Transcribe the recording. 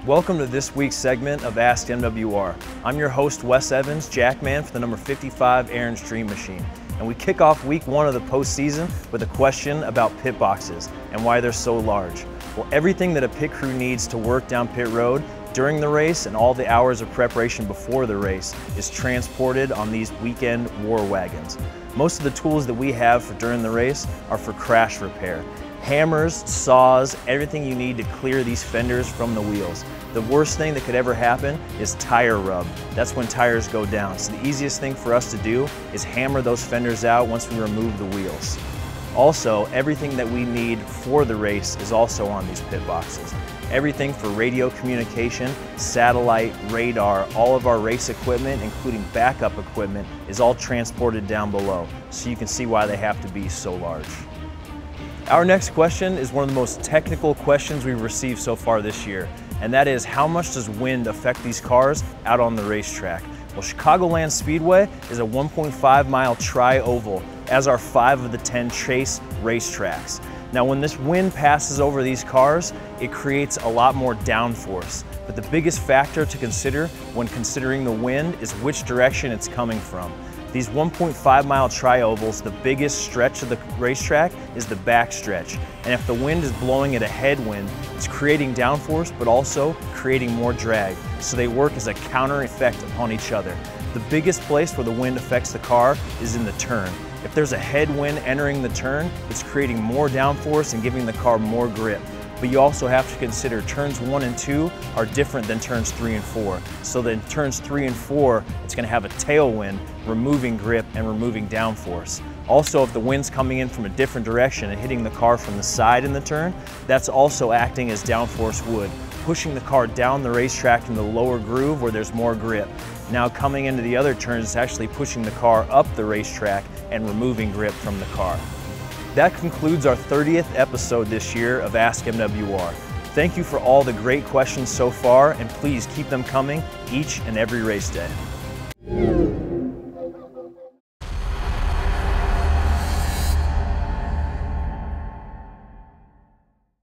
Welcome to this week's segment of AskMWR. I'm your host, Wes Evans, Jackman for the number 55 Aaron's Dream Machine. And we kick off week one of the postseason with a question about pit boxes and why they're so large. Well, everything that a pit crew needs to work down pit road during the race and all the hours of preparation before the race is transported on these weekend war wagons. Most of the tools that we have for during the race are for crash repair. Hammers, saws, everything you need to clear these fenders from the wheels. The worst thing that could ever happen is tire rub. That's when tires go down. So the easiest thing for us to do is hammer those fenders out once we remove the wheels. Also, everything that we need for the race is also on these pit boxes. Everything for radio communication, satellite, radar, all of our race equipment, including backup equipment, is all transported down below. So you can see why they have to be so large. Our next question is one of the most technical questions we've received so far this year, and that is, how much does wind affect these cars out on the racetrack? Well, Chicagoland Speedway is a 1.5-mile tri-oval, as are 5 of the 10 chase racetracks. Now, when this wind passes over these cars, it creates a lot more downforce. But the biggest factor to consider when considering the wind is which direction it's coming from. These 1.5-mile tri-ovals, the biggest stretch of the racetrack is the back stretch. And if the wind is blowing at a headwind, it's creating downforce, but also creating more drag. So they work as a counter effect upon each other. The biggest place where the wind affects the car is in the turn. If there's a headwind entering the turn, it's creating more downforce and giving the car more grip. But you also have to consider turns 1 and 2 are different than turns 3 and 4. So then turns 3 and 4, it's going to have a tailwind, removing grip and removing downforce. Also, if the wind's coming in from a different direction and hitting the car from the side in the turn, that's also acting as downforce would, pushing the car down the racetrack in the lower groove where there's more grip. Now coming into the other turns, it's actually pushing the car up the racetrack and removing grip from the car. That concludes our 30th episode this year of AskMWR. Thank you for all the great questions so far, and please keep them coming each and every race day.